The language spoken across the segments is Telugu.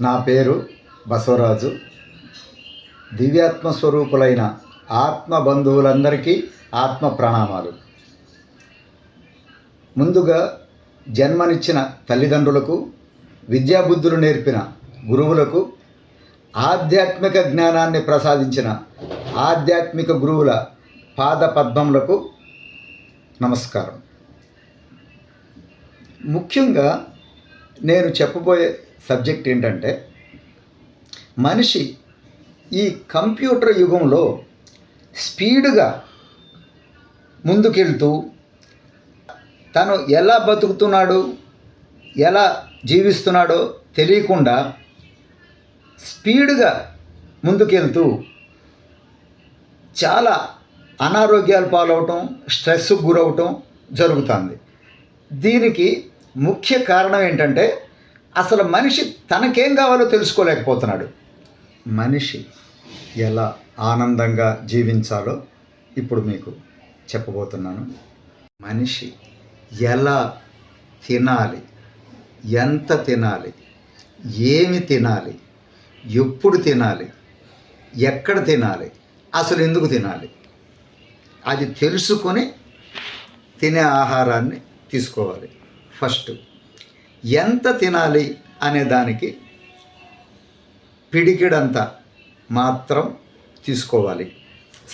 నా పేరు బసవరాజు. దివ్యాత్మ స్వరూపులైన ఆత్మ బంధువులందరికీ ఆత్మ ప్రణామాలు. ముందుగా జన్మనిచ్చిన తల్లిదండ్రులకు, విద్యాబుద్ధులు నేర్పిన గురువులకు, ఆధ్యాత్మిక జ్ఞానాన్ని ప్రసాదించిన ఆధ్యాత్మిక గురువుల పాద పద్మములకు నమస్కారం. ముఖ్యంగా నేను చెప్పబోయే సబ్జెక్ట్ ఏంటంటే, మనిషి ఈ కంప్యూటర్ యుగంలో స్పీడ్గా ముందుకెళ్తూ తను ఎలా బతుకుతున్నాడు, ఎలా జీవిస్తున్నాడో తెలియకుండా స్పీడ్గా ముందుకెళ్తూ చాలా అనారోగ్యాలు పాలవటం, స్ట్రెస్కు గురవటం జరుగుతుంది. దీనికి ముఖ్య కారణం ఏంటంటే, అసలు మనిషి తనకేం కావాలో తెలుసుకోలేకపోతున్నాడు. మనిషి ఎలా ఆనందంగా జీవించాలో ఇప్పుడు మీకు చెప్పబోతున్నాను. మనిషి ఎలా తినాలి, ఎంత తినాలి, ఏమి తినాలి, ఎప్పుడు తినాలి, ఎక్కడ తినాలి, అసలు ఎందుకు తినాలి, అది తెలుసుకొని తినే ఆహారాన్ని తీసుకోవాలి. ఫస్ట్ ఎంత తినాలి అనే దానికి పిడికిడంత మాత్రం తీసుకోవాలి.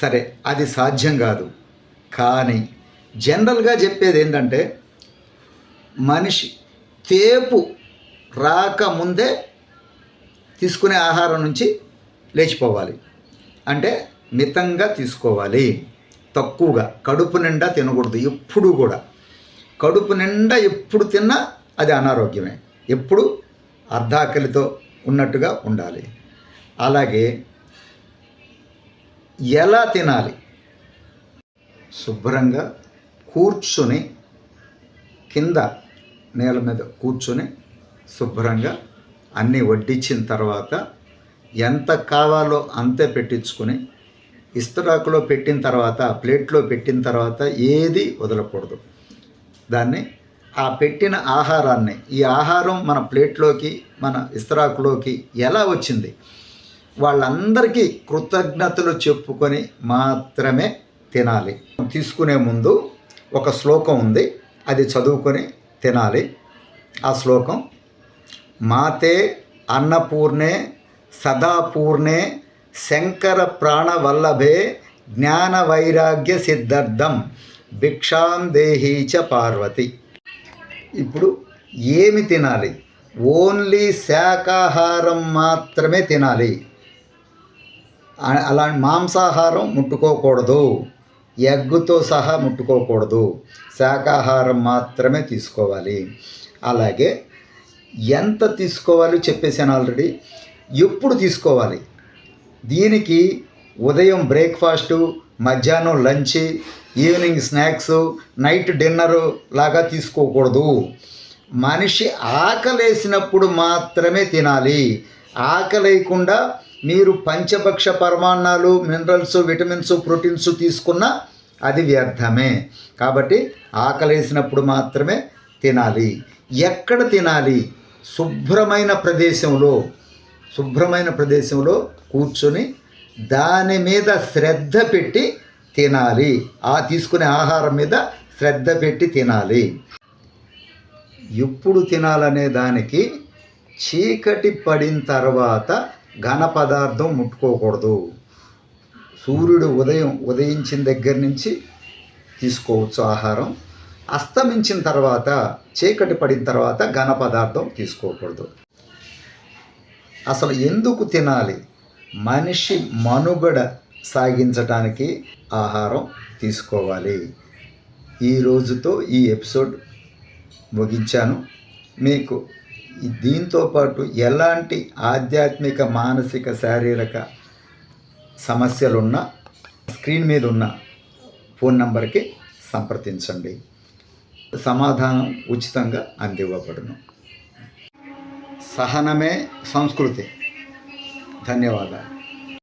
సరే, అది సాధ్యం కాదు, కానీ జనరల్గా చెప్పేది ఏంటంటే, మనిషి తేపు రాకముందే తీసుకునే ఆహారం నుంచి లేచిపోవాలి. అంటే మితంగా తీసుకోవాలి, తక్కువగా. కడుపు నిండా తినకూడదు ఎప్పుడు కూడా. కడుపు నిండా ఎప్పుడు తిన్నా అది అనారోగ్యమే. ఎప్పుడు అర్ధాకలితో ఉన్నట్టుగా ఉండాలి. అలాగే ఎలా తినాలి, శుభ్రంగా కూర్చొని, కింద నేల మీద కూర్చొని శుభ్రంగా అన్నీ వడ్డించిన తర్వాత ఎంత కావాలో అంతే పెట్టించుకొని, ఇస్తరాకులో పెట్టిన తర్వాత, ప్లేట్లో పెట్టిన తర్వాత ఏది వదలకూడదు. దాన్ని, ఆ పెట్టిన ఆహారాన్ని, ఈ ఆహారం మన ప్లేట్లోకి, మన ఇస్తరాకులోకి ఎలా వచ్చింది, వాళ్ళందరికీ కృతజ్ఞతలు చెప్పుకొని మాత్రమే తినాలి. తీసుకునే ముందు ఒక శ్లోకం ఉంది, అది చదువుకొని తినాలి. ఆ శ్లోకం: మాతే అన్నపూర్ణే సదాపూర్ణే శంకర ప్రాణవల్లభే జ్ఞాన వైరాగ్య సిద్ధార్థం భిక్షాం దేహీ చ పార్వతి. ఇప్పుడు ఏమి తినాలి? ఓన్లీ శాకాహారం మాత్రమే తినాలి. అలా మాంసాహారం ముట్టుకోకూడదు, ఎగ్గుతో సహా ముట్టుకోకూడదు. శాకాహారం మాత్రమే తీసుకోవాలి. అలాగే ఎంత తీసుకోవాలో చెప్పేసాను ఆల్రెడీ. ఎప్పుడు తీసుకోవాలి? దీనికి ఉదయం బ్రేక్ఫాస్టు, మధ్యాహ్నం lunch, evening snacks, night dinner లాగా తీసుకోకూడదు. మనిషి ఆకలేసినప్పుడు మాత్రమే తినాలి. ఆకలేయకుండా మీరు పంచభక్ష పరమాన్నాలు, మినరల్స్, విటమిన్స్, ప్రోటీన్స్ తీసుకున్నా అది వ్యర్థమే. కాబట్టి ఆకలేసినప్పుడు మాత్రమే తినాలి. ఎక్కడ తినాలి? శుభ్రమైన ప్రదేశంలో కూర్చొని దాని మీద శ్రద్ధ పెట్టి తినాలి. ఆ తీసుకునే ఆహారం మీద శ్రద్ధ పెట్టి తినాలి. ఎప్పుడు తినాలనే దానికి, చీకటి పడిన తర్వాత ఘన పదార్థం ముట్టుకోకూడదు. సూర్యుడు ఉదయించిన దగ్గర నుంచి తీసుకోవచ్చు ఆహారం. అస్తమించిన తర్వాత, చీకటి పడిన తర్వాత ఘన పదార్థం తీసుకోకూడదు. అసలు ఎందుకు తినాలి? మనిషి మనుగడ సాగించడానికి ఆహారం తీసుకోవాలి. ఈ రోజుతో ఈ ఎపిసోడ్ ముగించాను. మీకు దీంతోపాటు ఎలాంటి ఆధ్యాత్మిక, మానసిక, శారీరక సమస్యలున్నా స్క్రీన్ మీద ఉన్న ఫోన్ నంబర్కి సంప్రదించండి. సమాధానం ఉచితంగా అందివ్వబడును. సహనమే సంస్కృతి. ధన్యవాదాలు.